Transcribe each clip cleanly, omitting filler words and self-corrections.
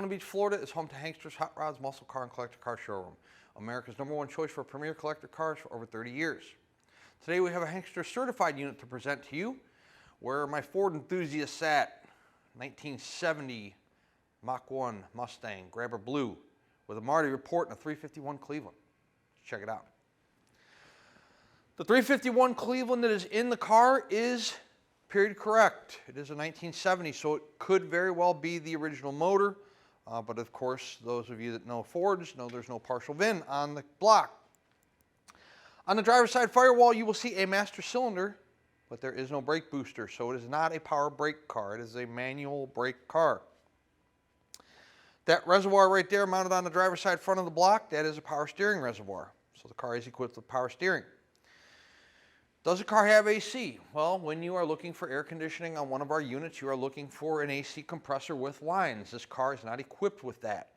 Daytona Beach, Florida is home to Hanksters Hot Rods Muscle Car and Collector Car Showroom, America's #1 choice for premier collector cars for over 30 years. Today we have a Hanksters certified unit to present to you, where my Ford enthusiast sat. 1970 Mach 1 Mustang, Grabber Blue, with a Marti report and a 351 Cleveland. Let's check it out. The 351 Cleveland that is in the car is period correct. It is a 1970, so it could very well be the original motor. But of course, those of you that know Fords know there's no partial VIN on the block. On the driver's side firewall, you will see a master cylinder, but there is no brake booster, so it is not a power brake car. It is a manual brake car. That reservoir right there mounted on the driver's side front of the block, that is a power steering reservoir. So the car is equipped with power steering. Does the car have AC? Well, when you are looking for air conditioning on one of our units, you are looking for an AC compressor with lines. This car is not equipped with that.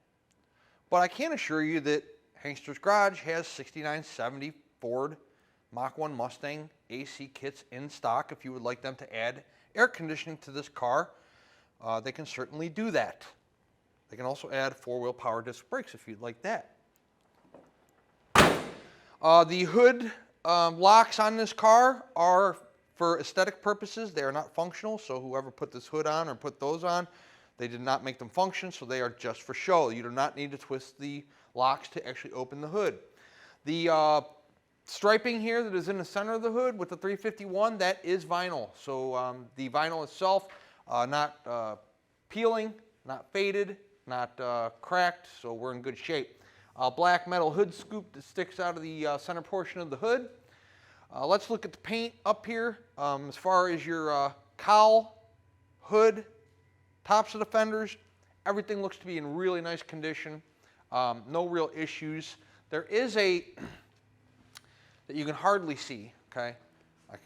But I can assure you that Hanksters Garage has 6970 Ford Mach 1 Mustang AC kits in stock. If you would like them to add air conditioning to this car, they can certainly do that. They can also add four-wheel power disc brakes if you'd like that. The hood locks on this car are for aesthetic purposes. They are not functional, so whoever put this hood on or put those on, they did not make them function, so they are just for show. You do not need to twist the locks to actually open the hood. The striping here that is in the center of the hood with the 351, that is vinyl. So the vinyl itself, not peeling, not faded, not cracked, so we're in good shape. Black metal hood scoop that sticks out of the center portion of the hood. Let's look at the paint up here. As far as your cowl, hood, tops of the fenders, everything looks to be in really nice condition. No real issues. There is a that you can hardly see, okay?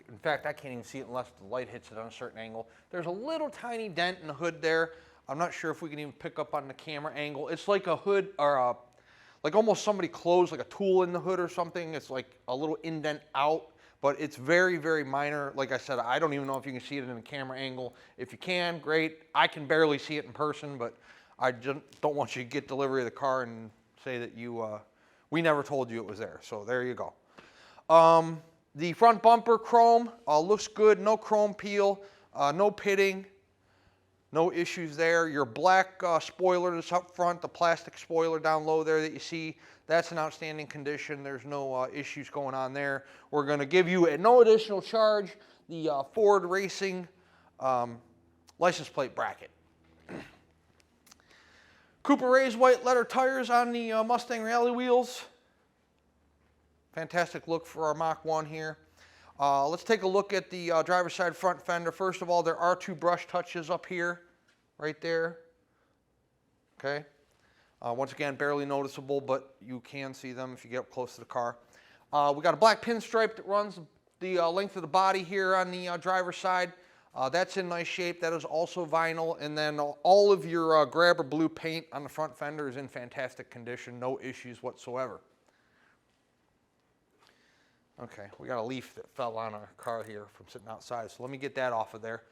In fact, I can't even see it unless the light hits it on a certain angle. There's a little tiny dent in the hood there. I'm not sure if we can even pick up on the camera angle. It's like a hood, or like almost somebody closed like a tool in the hood or something. It's like a little indent out, but it's very, very minor. Like I said, I don't even know if you can see it in the camera angle. If you can, great. I can barely see it in person, but I just don't want you to get delivery of the car and say that we never told you it was there. So there you go. The front bumper chrome looks good. No chrome peel, no pitting. No issues there. Your black spoiler that's up front, the plastic spoiler down low there that you see, that's in outstanding condition. There's no issues going on there. We're going to give you at no additional charge the Ford Racing license plate bracket. Cooper raised white letter tires on the Mustang rally wheels. Fantastic look for our Mach 1 here. Let's take a look at the driver's side front fender. First of all, there are two brush touches up here, right there. Okay. Once again, barely noticeable, but you can see them if you get up close to the car. We got a black pinstripe that runs the length of the body here on the driver's side. That's in nice shape. That is also vinyl. And then all of your Grabber blue paint on the front fender is in fantastic condition. No issues whatsoever. Okay, we got a leaf that fell on our car here from sitting outside, so let me get that off of there.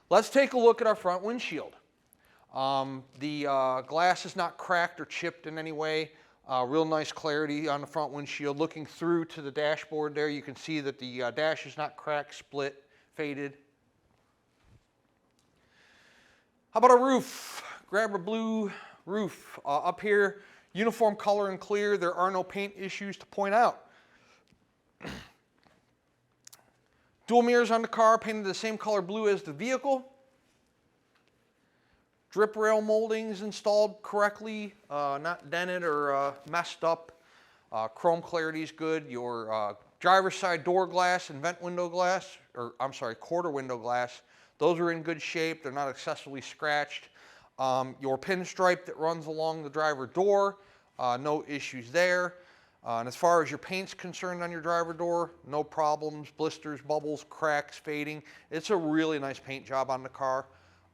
Let's take a look at our front windshield. The glass is not cracked or chipped in any way. Real nice clarity on the front windshield. Looking through to the dashboard there, you can see that the dash is not cracked, split, faded. How about our roof? Grabber blue roof. Up here, uniform color and clear. There are no paint issues to point out. Dual mirrors on the car, painted the same color blue as the vehicle. Drip rail moldings installed correctly, not dented or messed up. Chrome clarity is good. Your driver's side door glass and vent window glass, or I'm sorry, quarter window glass, those are in good shape. They're not excessively scratched. Your pinstripe that runs along the driver door, no issues there. And as far as your paint's concerned on your driver door, no problems, blisters, bubbles, cracks, fading. It's a really nice paint job on the car.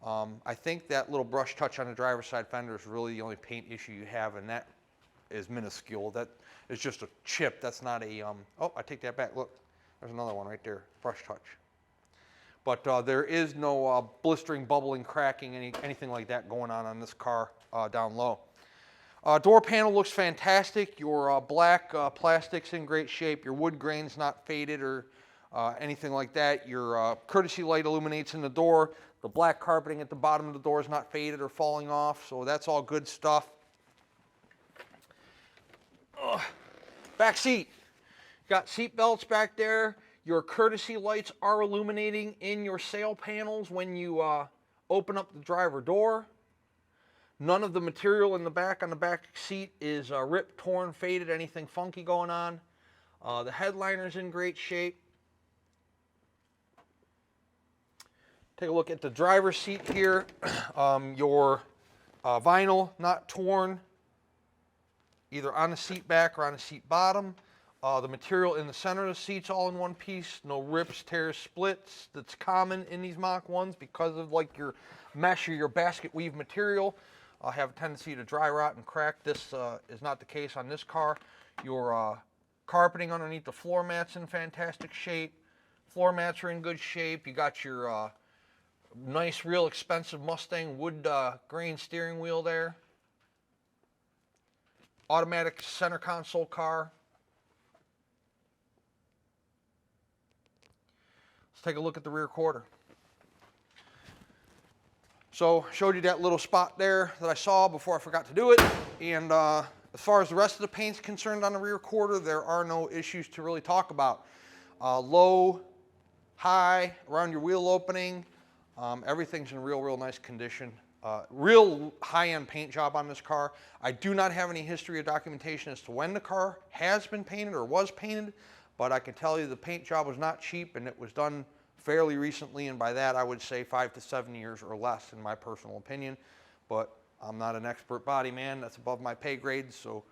I think that little brush touch on the driver's side fender is really the only paint issue you have, and that is minuscule. That is just a chip. That's not a, oh, I take that back. Look, there's another one right there, brush touch. But there is no blistering, bubbling, cracking, anything like that going on this car. down low. Door panel looks fantastic. Your black plastic's in great shape. Your wood grain's not faded or anything like that. Your courtesy light illuminates in the door. The black carpeting at the bottom of the door is not faded or falling off, so that's all good stuff. Back seat. Got seat belts back there. Your courtesy lights are illuminating in your sail panels when you open up the driver door. None of the material in the back on the back seat is ripped, torn, faded, anything funky going on. The headliner's in great shape. Take a look at the driver's seat here. Your vinyl not torn either on the seat back or on the seat bottom. The material in the center of the seat's all in one piece. No rips, tears, splits. That's common in these Mach 1s because of like your mesh or your basket weave material. Have a tendency to dry rot and crack. This is not the case on this car. Your carpeting underneath the floor mats in fantastic shape. Floor mats are in good shape. You got your nice, real expensive Mustang wood grain steering wheel there. Automatic center console car. Let's take a look at the rear quarter. So, showed you that little spot there that I saw before I forgot to do it. And as far as the rest of the paint's concerned on the rear quarter, there are no issues to really talk about. Low, high, around your wheel opening, everything's in real nice condition. Real high-end paint job on this car. I do not have any history or documentation as to when the car has been painted or was painted, but I can tell you the paint job was not cheap and it was done fairly recently, and by that I would say 5 to 7 years or less in my personal opinion, but I'm not an expert body man. That's above my pay grade, so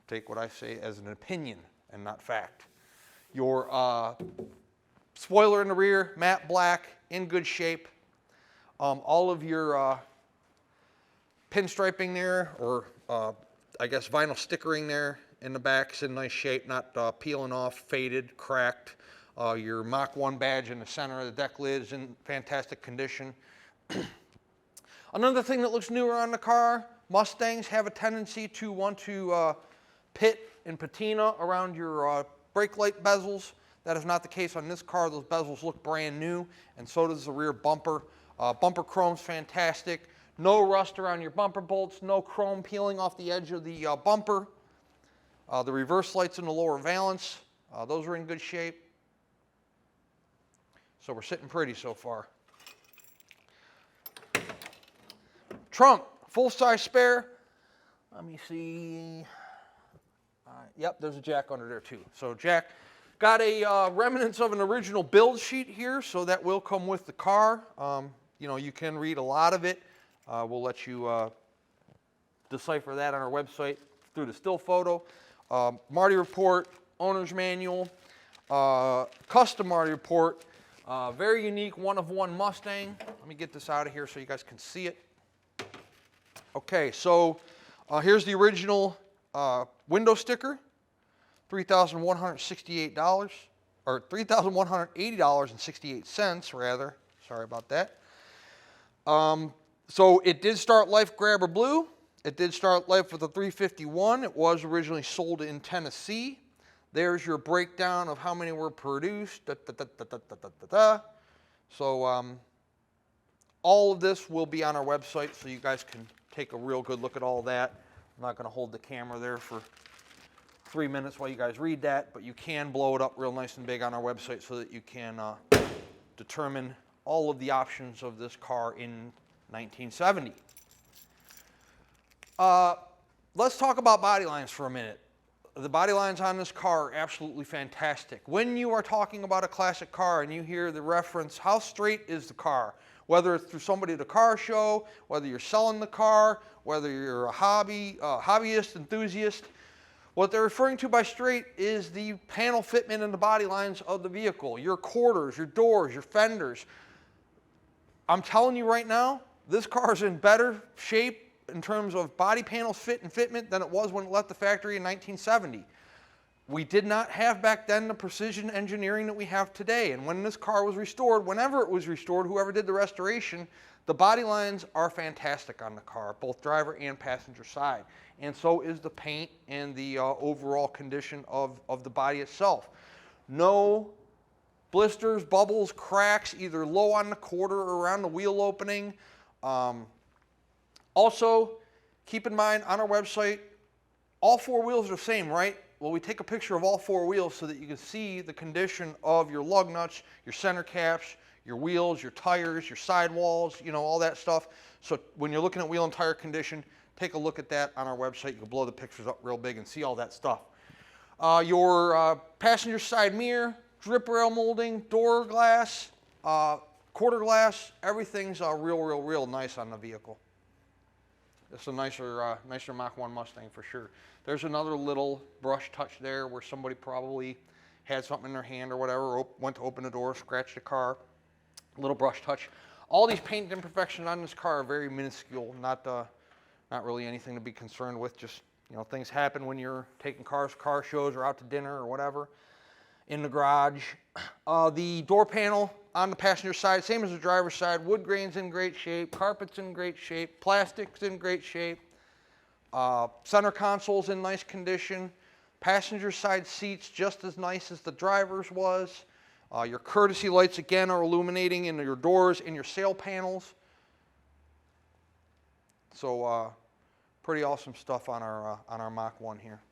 take what I say as an opinion and not fact. Your spoiler in the rear, matte black, in good shape. All of your pinstriping there, or I guess vinyl stickering there in the back is in nice shape, not peeling off, faded, cracked. Your Mach 1 badge in the center of the deck lid is in fantastic condition. Another thing that looks newer on the car, Mustangs have a tendency to want to pit and patina around your brake light bezels. That is not the case on this car. Those bezels look brand new, and so does the rear bumper. Bumper chrome's fantastic. No rust around your bumper bolts, no chrome peeling off the edge of the bumper. The reverse lights in the lower valance, those are in good shape. So we're sitting pretty so far. Trunk, full-size spare. Let me see. Yep, there's a jack under there too. So jack, got a remnants of an original build sheet here, so that will come with the car. You know, you can read a lot of it. We'll let you decipher that on our website through the still photo. Marti report, owner's manual, custom Marti report. Very unique one-of-one Mustang. Let me get this out of here so you guys can see it. Okay, so here's the original window sticker, $3,168, or $3,180.68 rather. Sorry about that. So it did start life grabber blue. It did start life with a 351. It was originally sold in Tennessee. There's your breakdown of how many were produced. So all of this will be on our website, so you guys can take a real good look at all that. I'm not going to hold the camera there for 3 minutes while you guys read that, but you can blow it up real nice and big on our website so that you can determine all of the options of this car in 1970. Let's talk about body lines for a minute. The body lines on this car are absolutely fantastic. When you are talking about a classic car and you hear the reference, how straight is the car? Whether it's through somebody at a car show, whether you're selling the car, whether you're a hobbyist, enthusiast, what they're referring to by straight is the panel fitment and the body lines of the vehicle, your quarters, your doors, your fenders. I'm telling you right now, this car is in better shape in terms of body panels fit and fitment than it was when it left the factory in 1970. we did not have back then the precision engineering that we have today. And when this car was restored, whenever it was restored, whoever did the restoration, the body lines are fantastic on the car, both driver and passenger side. And so is the paint and the overall condition of the body itself. No blisters, bubbles, cracks, either low on the quarter or around the wheel opening. Also, keep in mind on our website, all four wheels are the same, right? Well, we take a picture of all four wheels so that you can see the condition of your lug nuts, your center caps, your wheels, your tires, your sidewalls, you know, all that stuff. So when you're looking at wheel and tire condition, take a look at that on our website. You can blow the pictures up real big and see all that stuff. Your passenger side mirror, drip rail molding, door glass, quarter glass, everything's real nice on the vehicle. It's a nicer Mach 1 Mustang for sure. There's another little brush touch there where somebody probably had something in their hand or whatever, went to open the door, scratched the car. Little brush touch. All these paint imperfections on this car are very minuscule, not really anything to be concerned with. Just, you know, things happen when you're taking car shows or out to dinner or whatever in the garage. The door panel on the passenger side, same as the driver's side. Wood grain's in great shape, carpet's in great shape, plastic's in great shape. Center console's in nice condition. Passenger side seats just as nice as the driver's was. Your courtesy lights again are illuminating in your doors and your sail panels. So pretty awesome stuff on our Mach 1 here.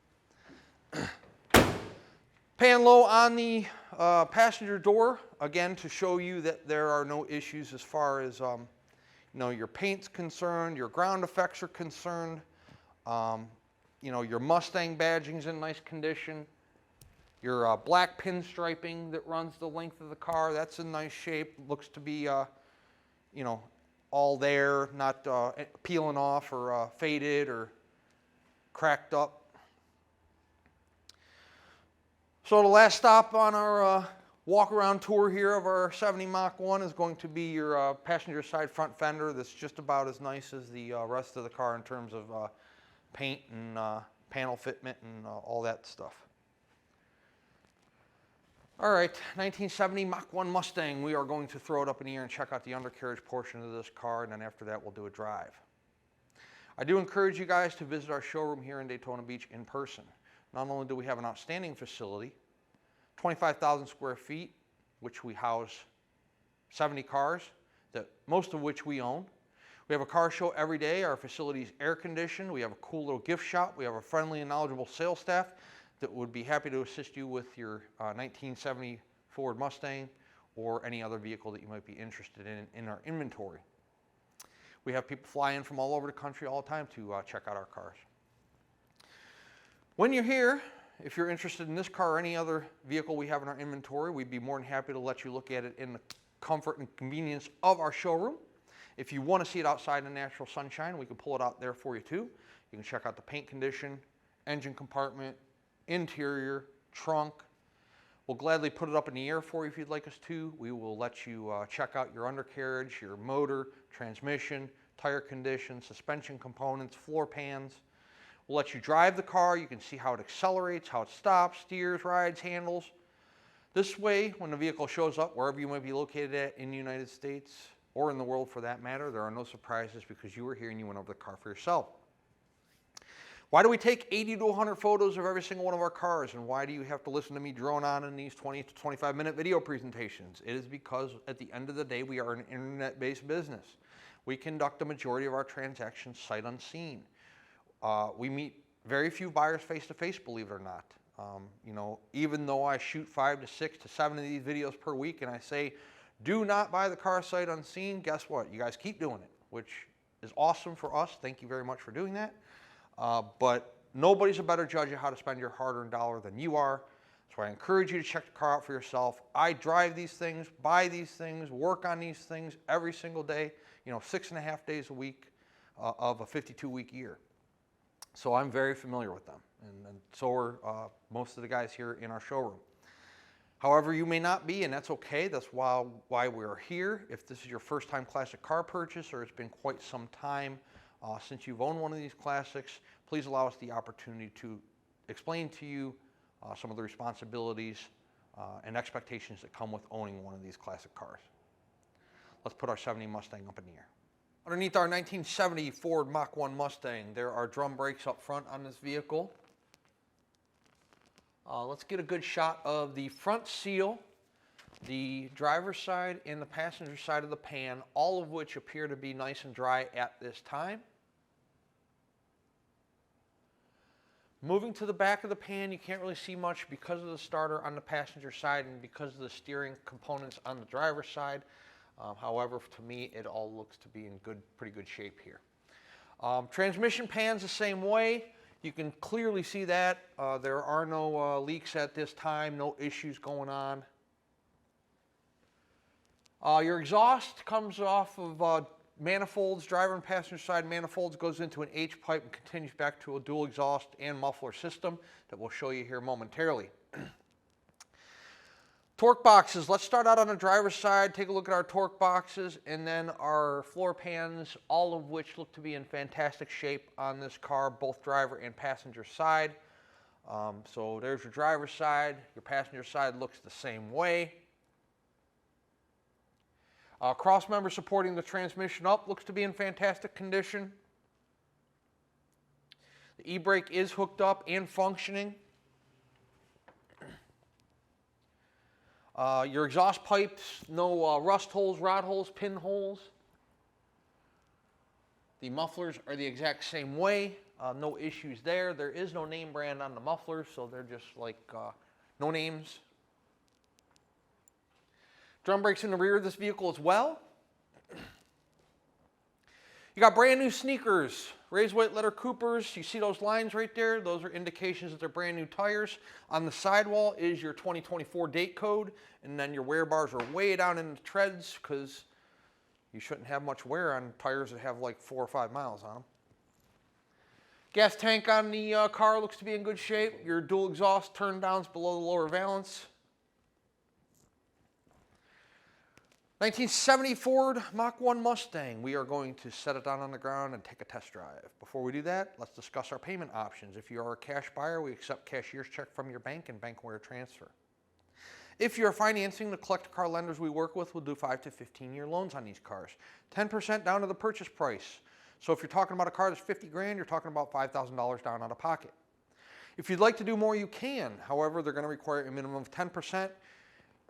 Pan low on the passenger door, again to show you that there are no issues as far as you know, your paint's concerned, your ground effects are concerned. You know, your Mustang badging's in nice condition. Your black pinstriping that runs the length of the car, that's in nice shape. Looks to be, you know, all there, not peeling off or faded or cracked up. So the last stop on our walk-around tour here of our 70 Mach 1 is going to be your passenger side front fender. That's just about as nice as the rest of the car in terms of paint and panel fitment and all that stuff. All right, 1970 Mach 1 Mustang. We are going to throw it up in the air and check out the undercarriage portion of this car, and then after that we'll do a drive. I do encourage you guys to visit our showroom here in Daytona Beach in person. Not only do we have an outstanding facility, 25,000 square feet, which we house 70 cars, most of which we own. We have a car show every day. Our facility is air conditioned. We have a cool little gift shop. We have a friendly and knowledgeable sales staff that would be happy to assist you with your 1970 Ford Mustang or any other vehicle that you might be interested in our inventory. We have people fly in from all over the country all the time to check out our cars. When you're here, if you're interested in this car or any other vehicle we have in our inventory, we'd be more than happy to let you look at it in the comfort and convenience of our showroom. If you want to see it outside in the natural sunshine, we can pull it out there for you too. You can check out the paint condition, engine compartment, interior, trunk. We'll gladly put it up in the air for you if you'd like us to. We will let you check out your undercarriage, your motor, transmission, tire condition, suspension components, floor pans. We'll let you drive the car. You can see how it accelerates, how it stops, steers, rides, handles. This way, when the vehicle shows up, wherever you might be located at in the United States or in the world for that matter, there are no surprises because you were here and you went over the car for yourself. Why do we take 80 to 100 photos of every single one of our cars, and why do you have to listen to me drone on in these 20 to 25-minute video presentations? It is because at the end of the day, we are an internet-based business. We conduct the majority of our transactions sight unseen. We meet very few buyers face-to-face, believe it or not. You know, even though I shoot 5 to 6 to 7 of these videos per week and I say, do not buy the car sight unseen, guess what? You guys keep doing it, which is awesome for us. Thank you very much for doing that. But nobody's a better judge of how to spend your hard-earned dollar than you are. So I encourage you to check the car out for yourself. I drive these things, buy these things, work on these things every single day, you know, 6.5 days a week of a 52-week year. So I'm very familiar with them, and so are most of the guys here in our showroom. However, you may not be, and that's okay. That's why we're here. If this is your first time classic car purchase, or it's been quite some time since you've owned one of these classics, please allow us the opportunity to explain to you some of the responsibilities and expectations that come with owning one of these classic cars. Let's put our 70 Mustang up in the air. Underneath our 1970 Ford Mach 1 Mustang, there are drum brakes up front on this vehicle. Let's get a good shot of the front seal, the driver's side, and the passenger side of the pan, all of which appear to be nice and dry at this time. Moving to the back of the pan, you can't really see much because of the starter on the passenger side and because of the steering components on the driver's side. However, to me, it all looks to be in pretty good shape here. Transmission pan's the same way. You can clearly see that. There are no leaks at this time, no issues going on. Your exhaust comes off of manifolds, driver and passenger side manifolds, goes into an H-pipe and continues back to a dual exhaust and muffler system that we'll show you here momentarily. Torque boxes, let's start out on the driver's side, take a look at our torque boxes, and then our floor pans, all of which look to be in fantastic shape on this car, both driver and passenger side. So there's your driver's side, your passenger side looks the same way. Cross member supporting the transmission up looks to be in fantastic condition. The e-brake is hooked up and functioning. Your exhaust pipes, no rust holes, rod holes, pin holes. The mufflers are the exact same way. No issues there. There is no name brand on the mufflers, so they're just like no names. Drum brakes in the rear of this vehicle as well. You got brand new sneakers, raised weight leather Coopers. You see those lines right there? Those are indications that they're brand new tires. On the sidewall is your 2024 date code, and then your wear bars are way down in the treads because you shouldn't have much wear on tires that have like 4 or 5 miles on them. Gas tank on the car looks to be in good shape. Your dual exhaust turn downs below the lower valance. 1970 Ford Mach 1 Mustang. We are going to set it down on the ground and take a test drive. Before we do that, let's discuss our payment options. If you are a cash buyer, we accept cashier's check from your bank and bank wire transfer. If you're financing, the collector car lenders we work with will do 5 to 15-year loans on these cars. 10% down to the purchase price. So if you're talking about a car that's 50 grand, you're talking about $5,000 down out of pocket. If you'd like to do more, you can. However, they're going to require a minimum of 10%.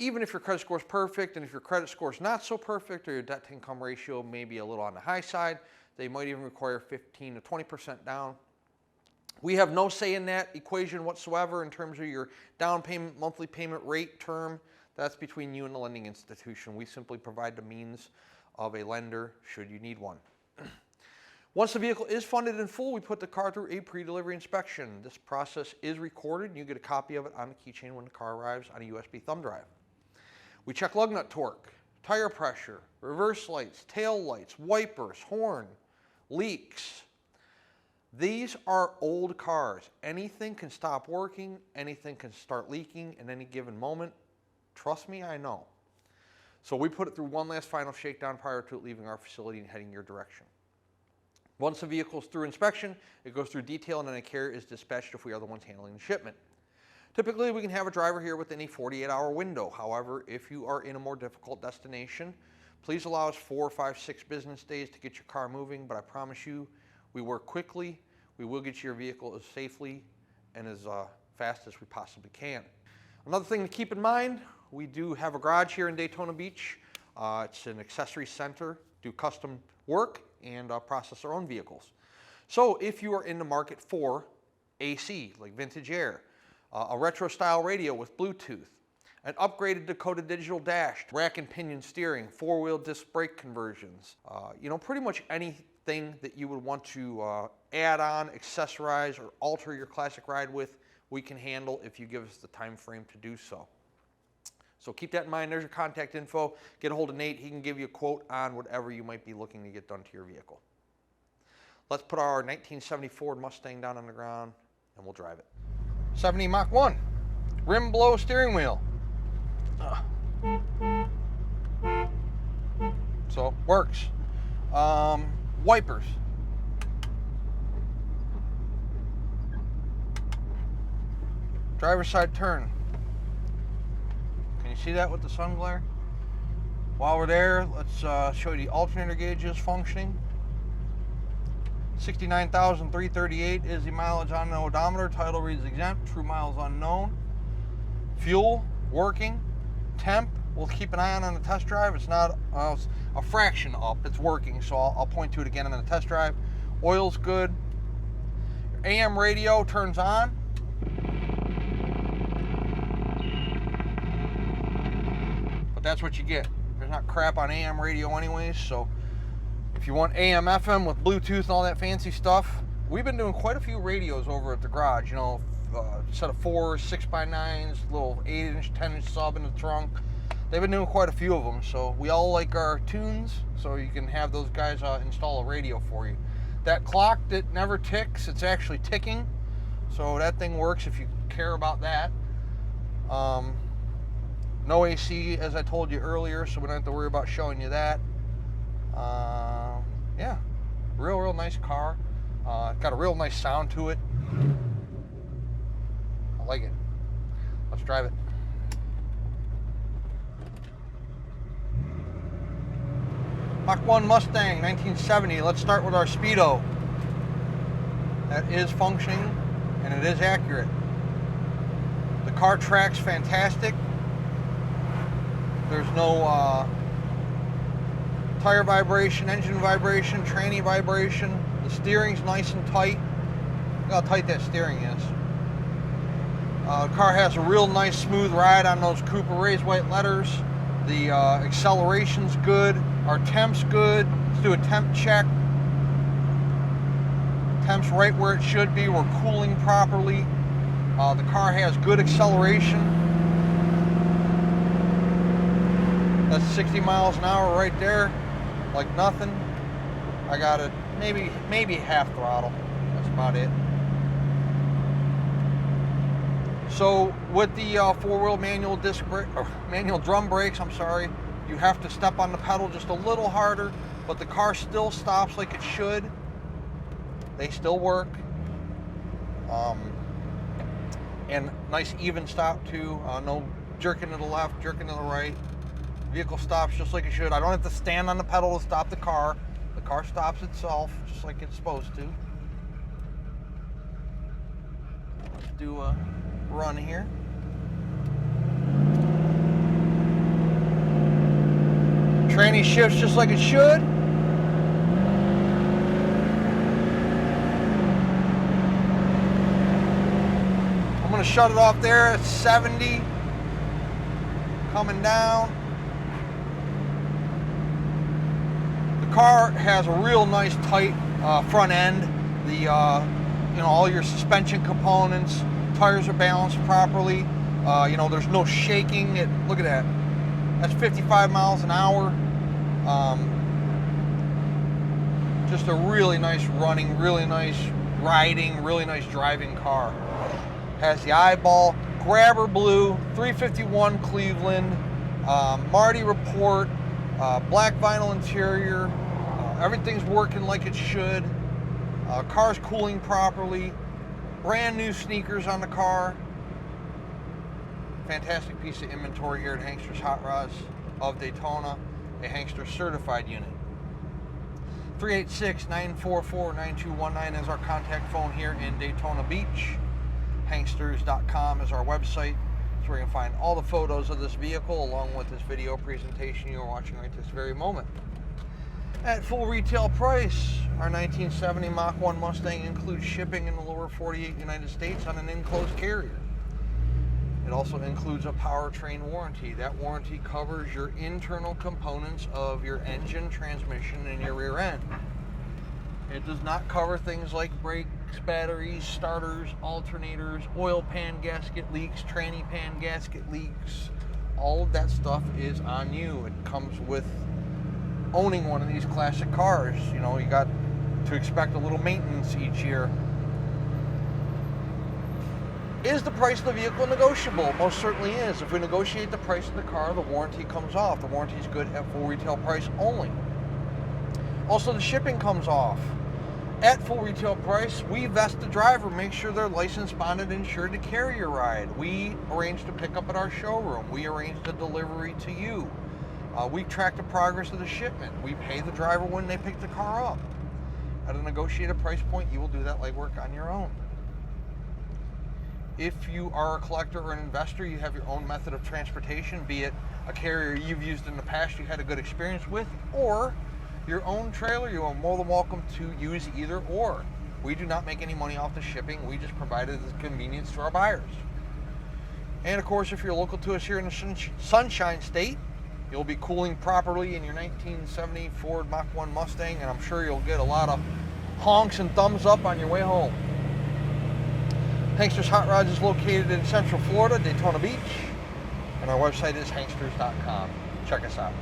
Even if your credit score is perfect, and if your credit score is not so perfect, or your debt to income ratio may be a little on the high side, they might even require 15 to 20% down. We have no say in that equation whatsoever in terms of your down payment, monthly payment rate, term. That's between you and the lending institution. We simply provide the means of a lender should you need one. Once the vehicle is funded in full, we put the car through a pre-delivery inspection. This process is recorded, and you get a copy of it on the keychain when the car arrives on a USB thumb drive. We check lug nut torque, tire pressure, reverse lights, tail lights, wipers, horn, leaks. These are old cars. Anything can stop working, anything can start leaking at any given moment. Trust me, I know. So we put it through one last final shakedown prior to it leaving our facility and heading your direction. Once the vehicle is through inspection, it goes through detail and then a carrier is dispatched if we are the ones handling the shipment. Typically, we can have a driver here within a 48-hour window. However, if you are in a more difficult destination, please allow us 4, 5, 6 business days to get your car moving, but I promise you, we work quickly. We will get you your vehicle as safely and as fast as we possibly can. Another thing to keep in mind, we do have a garage here in Daytona Beach. It's an accessory center, do custom work, and process our own vehicles. So if you are in the market for AC, like vintage air, a retro style radio with Bluetooth, an upgraded Dakota digital dash, rack and pinion steering, 4-wheel disc brake conversions, pretty much anything that you would want to add on, accessorize, or alter your classic ride with, we can handle if you give us the time frame to do so. So keep that in mind. There's your contact info. Get a hold of Nate. He can give you a quote on whatever you might be looking to get done to your vehicle. Let's put our 1970 Ford Mustang down on the ground and we'll drive it. 70 Mach 1, rim below steering wheel. So works. Wipers. Driver's side turn. Can you see that with the sun glare? While we're there, let's show you the alternator gauges functioning. 69,338 is the mileage on the odometer. Title reads exempt. True miles unknown. Fuel working. Temp, we'll keep an eye on the test drive. It's not a fraction up. It's working, so I'll point to it again on the test drive. Oil's good. Your AM radio turns on. But that's what you get. There's not crap on AM radio anyways, so if you want AM, FM with Bluetooth and all that fancy stuff, we've been doing quite a few radios over at the garage, you know, set of 4 6x9s, little 8-inch, 10-inch sub in the trunk. They've been doing quite a few of them, so we all like our tunes, so you can have those guys install a radio for you. That clock that never ticks, it's actually ticking, so that thing works if you care about that. No AC, as I told you earlier, so we don't have to worry about showing you that. Yeah, real nice car. Got a real nice sound to it. I like it. Let's drive it. Mach 1 Mustang, 1970. Let's start with our speedo. That is functioning, and it is accurate. The car tracks fantastic. There's no tire vibration, engine vibration, tranny vibration. The steering's nice and tight. Look how tight that steering is. The car has a real nice smooth ride on those Cooper raised white letters. The acceleration's good. Our temp's good. Let's do a temp check. Temp's right where it should be. We're cooling properly. The car has good acceleration. That's 60 miles an hour right there, like nothing. I got it maybe half throttle. That's about it. So with the four-wheel manual manual drum brakes, I'm sorry, you have to step on the pedal just a little harder, but the car still stops like it should. They still work. And nice even stop too. No jerking to the left, jerking to the right. Vehicle stops just like it should. I don't have to stand on the pedal to stop the car. The car stops itself just like it's supposed to. Let's do a run here. Tranny shifts just like it should. I'm going to shut it off there at 70. Coming down. The car has a real nice tight front end. The you know, all your suspension components, tires are balanced properly. You know, there's no shaking. Look at that. That's 55 miles an hour. Just a really nice running, really nice riding, really nice driving car. Has the eyeball, grabber blue, 351 Cleveland, Marti report, black vinyl interior. Everything's working like it should. Car's cooling properly. Brand new sneakers on the car. Fantastic piece of inventory here at Hanksters Hot Rods of Daytona, a Hanksters certified unit. 386-944-9219 is our contact phone here in Daytona Beach. Hanksters.com is our website. That's where you can find all the photos of this vehicle along with this video presentation you are watching right this very moment. At full retail price, our 1970 Mach 1 Mustang includes shipping in the lower 48 United States on an enclosed carrier. It also includes a powertrain warranty. That warranty covers your internal components of your engine, transmission, and your rear end. It does not cover things like brakes, batteries, starters, alternators, oil pan gasket leaks, tranny pan gasket leaks. All of that stuff is on you. It comes with owning one of these classic cars. You know, you got to expect a little maintenance each year. Is the price of the vehicle negotiable? Most certainly is. If we negotiate the price of the car, the warranty comes off. The warranty is good at full retail price only. Also, the shipping comes off. At full retail price, we vest the driver, make sure they're licensed, bonded, insured to carry your ride. We arrange to pick up at our showroom. We arrange the delivery to you. We track the progress of the shipment. We pay the driver when they pick the car up. At a negotiated price point, you will do that legwork on your own. If you are a collector or an investor, you have your own method of transportation, be it a carrier you've used in the past you had a good experience with, or your own trailer, you are more than welcome to use either or. We do not make any money off the shipping. We just provide it as a convenience to our buyers. And of course, if you're local to us here in the Sunshine State, you'll be cooling properly in your 1970 Ford Mach 1 Mustang, and I'm sure you'll get a lot of honks and thumbs up on your way home. Hanksters Hot Rods is located in Central Florida, Daytona Beach, and our website is hanksters.com. Check us out.